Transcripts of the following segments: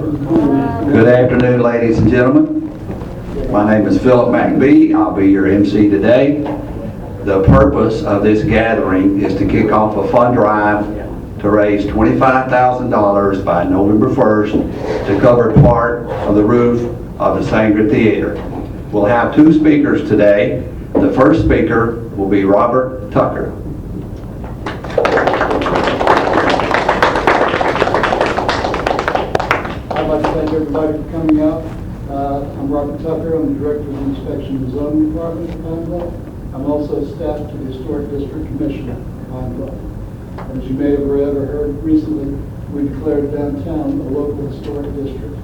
Good afternoon, ladies and gentlemen. My name is Philip McBee. I'll be your MC today. The purpose of this gathering is to kick off a fund drive to raise $25,000 by November 1st to cover part of the roof of the Saenger Theater. We'll have two speakers today. The first speaker will be Robert Tucker. I'd like to thank everybody for coming out. I'm Robert Tucker. I'm the Director of the Inspection and Zoning Department at Pine Bluff. I'm also staff to the Historic District Commission at Pine Bluff. As you may have read or heard recently, we declared downtown a local historic district.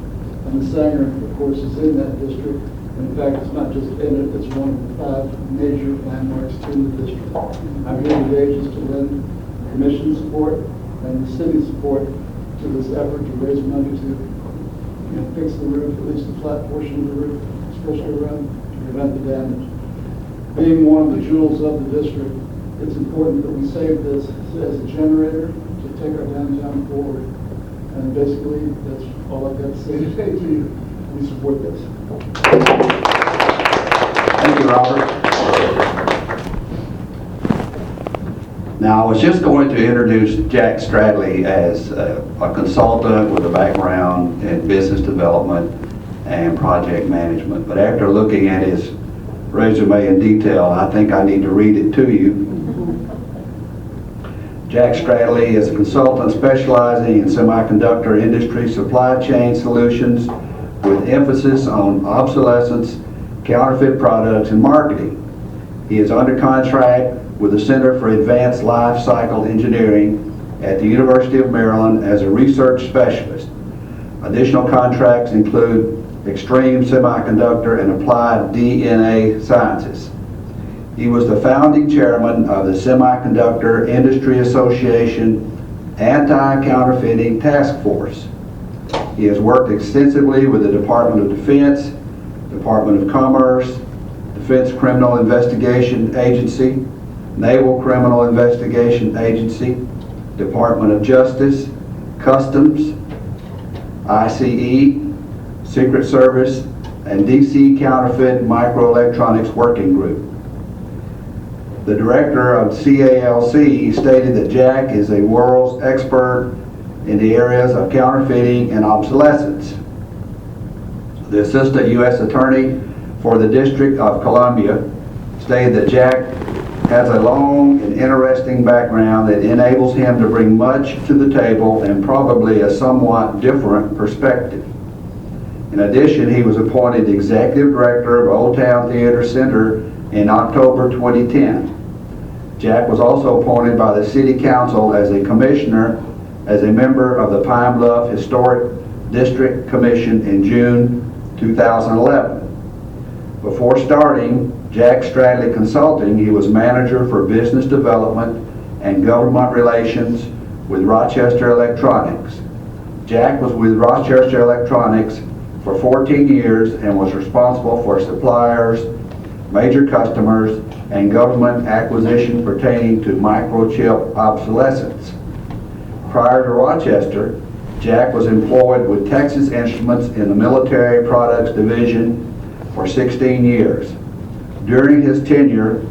And the Saenger, of course, is in that district. In fact, it's not just in it, it's one of the 5 major landmarks in the district. I'm here today just to lend commission support and the city support to this effort to raise money to fix the roof, at least the flat portion of the roof, especially around to prevent the damage. Being one of the jewels of the district, it's important that we save this as a generator to take our downtown forward. And basically, that's all I've got to say today to you. We support this. Thank you, Robert. Now, I was just going to introduce Jack Stradley as a consultant with a background in business development and project management. But after looking at his resume in detail, I think I need to read it to you. Jack Stradley is a consultant specializing in semiconductor industry supply chain solutions with emphasis on obsolescence, counterfeit products, and marketing. He is under contract with the Center for Advanced Life Cycle Engineering at the University of Maryland as a research specialist. Additional contracts include extreme semiconductor and applied DNA sciences. He was the founding chairman of the Semiconductor Industry Association Anti-Counterfeiting Task Force. He has worked extensively with the Department of Defense, Department of Commerce, Defense Criminal Investigation Agency, Naval Criminal Investigation Agency, Department of Justice, Customs, ICE, Secret Service, and DC Counterfeit Microelectronics Working Group. The director of CALC stated that Jack is a world's expert in the areas of counterfeiting and obsolescence. The Assistant U.S. Attorney for the District of Columbia stated that Jack has a long and interesting background that enables him to bring much to the table and probably a somewhat different perspective. In addition, he was appointed Executive Director of Old Town Theater Center in October 2010. Jack was also appointed by the City Council as a commissioner as a member of the Pine Bluff Historic District Commission in June 2011. Before starting Jack Stradley Consulting, he was manager for business development and government relations with Rochester Electronics. Jack was with Rochester Electronics for 14 years and was responsible for suppliers, major customers, and government acquisition pertaining to microchip obsolescence. Prior to Rochester, Jack was employed with Texas Instruments in the Military Products Division for 16 years. During his tenure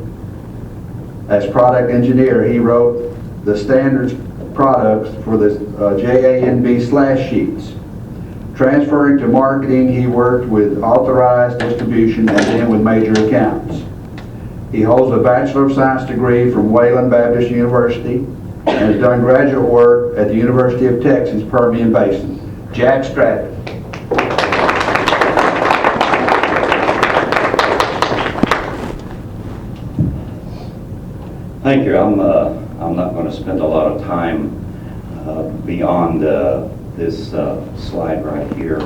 as product engineer, he wrote the standards products for the JANB slash sheets. Transferring to marketing, he worked with authorized distribution and then with major accounts. He holds a Bachelor of Science degree from Wayland Baptist University and has done graduate work at the University of Texas Permian Basin. Jack Stradley. Thank you. I'm not going to spend a lot of time beyond this slide right here.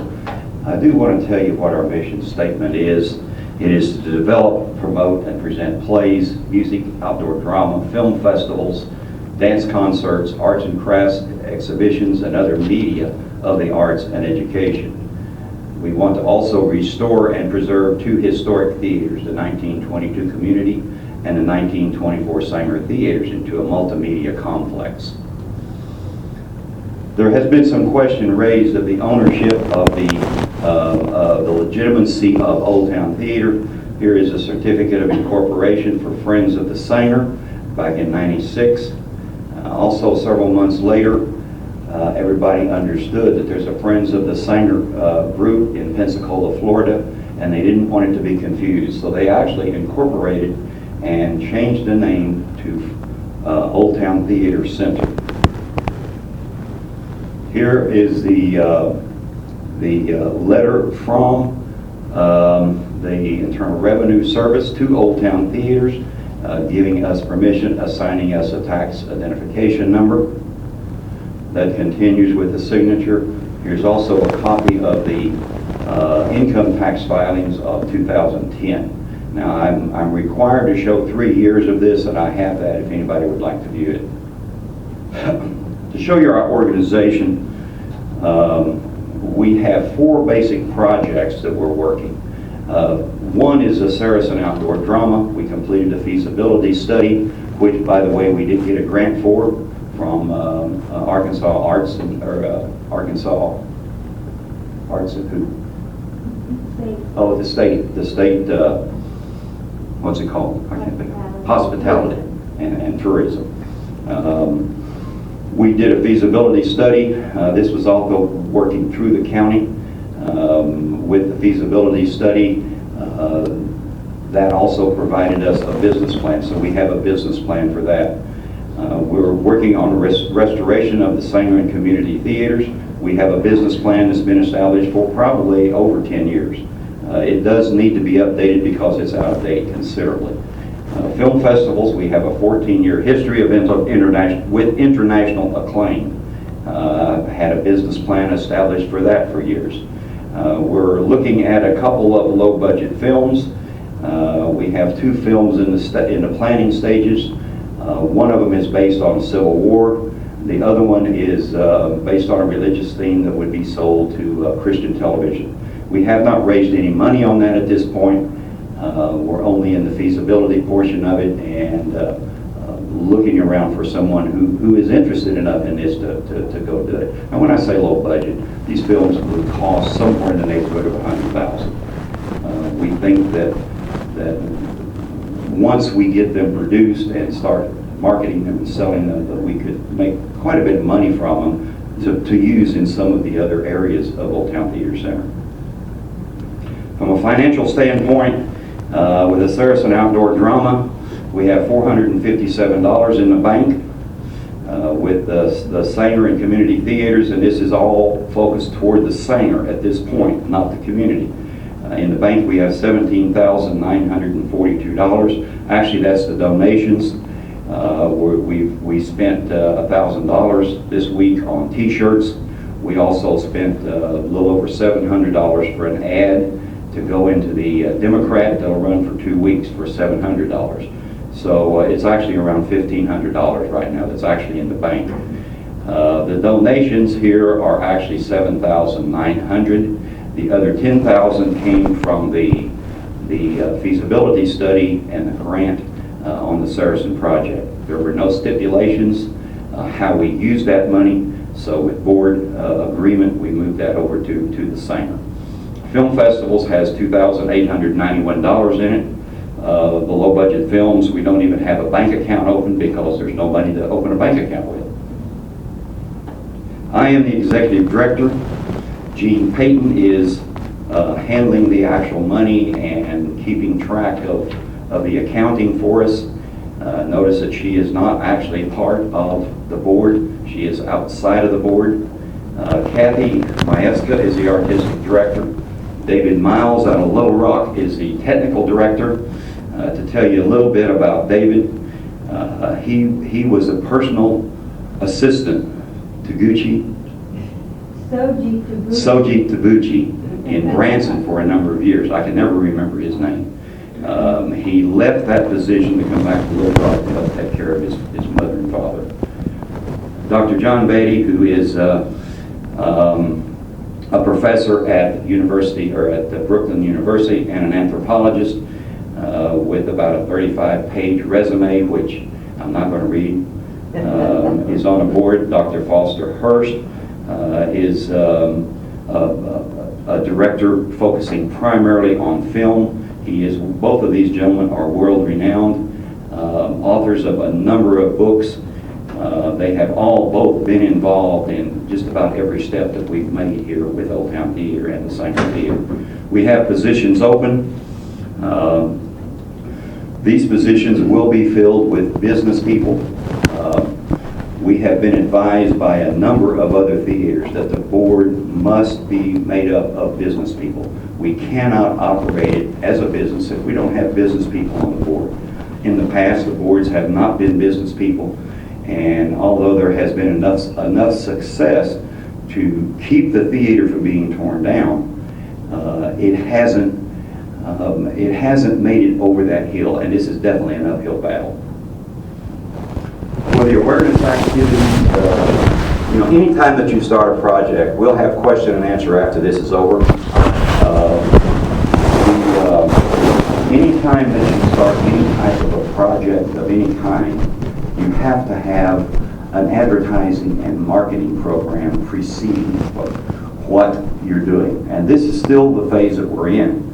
I do want to tell you what our mission statement is. It is to develop, promote, and present plays, music, outdoor drama, film festivals, dance concerts, arts and crafts exhibitions, and other media of the arts and education. We want to also restore and preserve 2 historic theaters, the 1922 Community and the 1924 Saenger Theaters, into a multimedia complex. There has been some question raised of the ownership of the legitimacy of Old Town Theater. Here is a certificate of incorporation for Friends of the Saenger back in '96. Also, several months later, everybody understood that there's a Friends of the Saenger group in Pensacola, Florida, and they didn't want it to be confused. So they actually incorporated and changed the name to Old Town Theater Center. Here is the letter from the Internal Revenue Service to Old Town Theaters, giving us permission, assigning us a tax identification number. That continues with the signature. Here's also a copy of the income tax filings of 2010. Now, I'm required to show 3 years of this, and I have that if anybody would like to view it. To show you our organization, we have 4 basic projects that we're working. One is the Saracen Outdoor Drama. We completed a feasibility study, which, by the way, we did get a grant for from Arkansas Arts and Arkansas Arts and who? Oh, the state. What's it called? I can't think. Hospitality and tourism. We did a feasibility study. This was also working through the county with the feasibility study. That also provided us a business plan, so we have a business plan for that. We're working on restoration of the Saenger and community theaters. We have a business plan that's been established for probably over 10 years. It does need to be updated because it's out of date considerably. Film festivals, we have a 14-year history of international acclaim. Had a business plan established for that for years. We're looking at a couple of low-budget films. We have 2 films in the planning stages. One of them is based on the Civil War. The other one is based on a religious theme that would be sold to Christian television. We have not raised any money on that at this point. We're only in the feasibility portion of it and looking around for someone who is interested enough in this to go do it. And when I say low budget, these films would cost somewhere in the neighborhood of $100,000. We think that once we get them produced and start marketing them and selling them, that we could make quite a bit of money from them to use in some of the other areas of Old Town Theater Center. From a financial standpoint, with the Saracen Outdoor Drama, we have $457 in the bank. With the Saenger and community theaters, and this is all focused toward the Saenger at this point, not the community. In the bank we have $17,942. Actually, that's the donations. We spent $1,000 this week on t-shirts. We also spent a little over $700 for an ad to go into the Democrat. That'll run for 2 weeks for $700. So it's actually around $1,500 right now that's actually in the bank. The donations here are actually $7,900. The other $10,000 came from the feasibility study and the grant on the Saracen project. There were no stipulations how we use that money, so with board agreement we moved that over to the Saenger. Film festivals has $2,891 in it. The low budget films, we don't even have a bank account open because there's no money to open a bank account with. I am the executive director. Jean Payton is handling the actual money and keeping track of the accounting for us. Notice that she is not actually part of the board. She is outside of the board. Kathy Maeska is the artistic director. David Miles out of Little Rock is the technical director. To tell you a little bit about David, he was a personal assistant to Soji Tabuchi in Branson for a number of years. I can never remember his name. He left that position to come back to Little Rock to help take care of his mother and father. Dr. John Beatty, who is a professor at university or at Brooklyn University and an anthropologist with about a 35-page resume, which I'm not going to read, is on a board. Dr. Foster Hurst is a director focusing primarily on film. Both of these gentlemen are world-renowned, authors of a number of books. They have both been involved in just about every step that we've made here with Old Town Theater and the Saenger Theater. We have positions open. These positions will be filled with business people. We have been advised by a number of other theaters that the board must be made up of business people. We cannot operate it as a business if we don't have business people on the board. In the past, the boards have not been business people, and although there has been enough success to keep the theater from being torn down, it hasn't made it over that hill, and this is definitely an uphill battle. For the awareness activities, anytime that you start a project, we'll have question and answer after this is over. Anytime that you start any type of a project of any kind, you have to have an advertising and marketing program preceding what you're doing. And this is still the phase that we're in.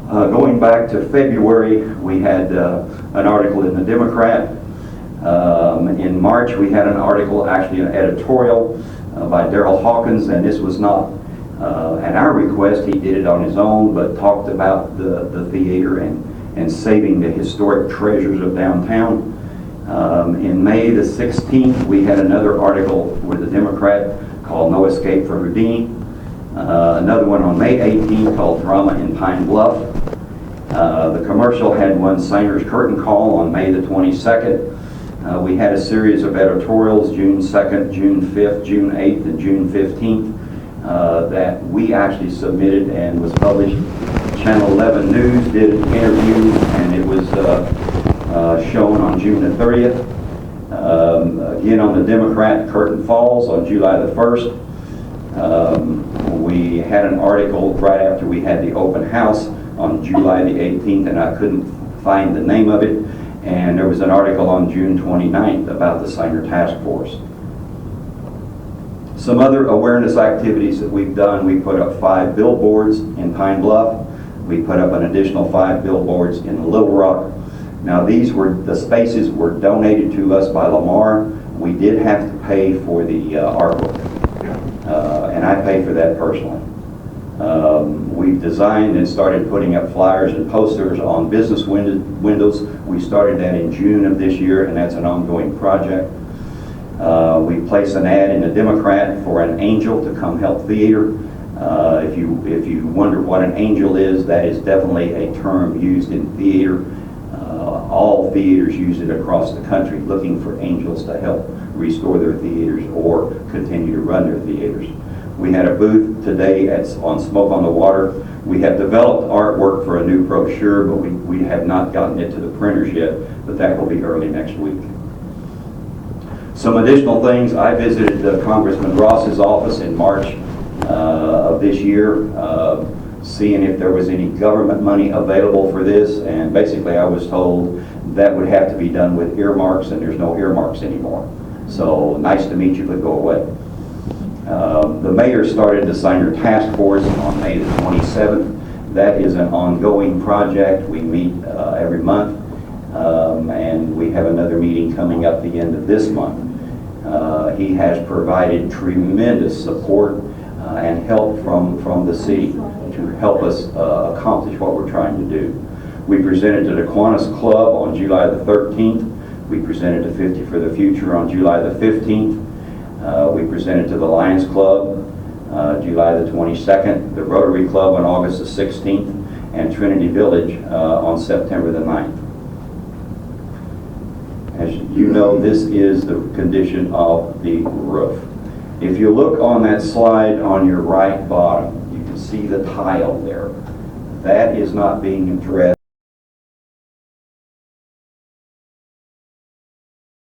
Going back to February, we had an article in the Democrat. In March, we had an article, actually an editorial by Darrell Hawkins, and this was not at our request. He did it on his own, but talked about the theater and saving the historic treasures of downtown. In May the 16th, we had another article with the Democrat called No Escape for Houdini. Another one on May 18th called Drama in Pine Bluff. The commercial had one, Saenger's Curtain Call, on May the 22nd. We had a series of editorials, June 2nd, June 5th, June 8th, and June 15th, that we actually submitted and was published. Channel 11 News did an interview, and it was shown on June the 30th. Again, on the Democrat, Curtain Falls on July the 1st. We had an article right after we had the open house on July the 18th, and I couldn't find the name of it. And there was an article on June 29th about the Saenger Task Force. Some other awareness activities that we've done: we put up 5 billboards in Pine Bluff. We put up an additional 5 billboards in Little Rock. Now the spaces were donated to us by Lamar. We did have to pay for the artwork, and I paid for that personally. We've designed and started putting up flyers and posters on business windows. We started that in June of this year, and that's an ongoing project. We placed an ad in the Democrat for an angel to come help theater. If you wonder what an angel is, that is definitely a term used in theater. All theaters use it across the country, looking for angels to help restore their theaters or continue to run their theaters. We had a booth today on Smoke on the Water. We have developed artwork for a new brochure, but we have not gotten it to the printers yet, but that will be early next week. Some additional things: I visited Congressman Ross's office in March of this year, seeing if there was any government money available for this, and basically I was told that would have to be done with earmarks, and there's no earmarks anymore. So nice to meet you, but go away. The mayor started the Saenger Task Force on May the 27th. That is an ongoing project. We meet every month, and we have another meeting coming up the end of this month. He has provided tremendous support and help from the city to help us accomplish what we're trying to do. We presented to the Kiwanis Club on July the 13th. We presented to 50 for the Future on July the 15th. We presented to the Lions Club July the 22nd, the Rotary Club on August the 16th, and Trinity Village on September the 9th. As you know, this is the condition of the roof. If you look on that slide on your right bottom, you can see the tile there. That is not being addressed.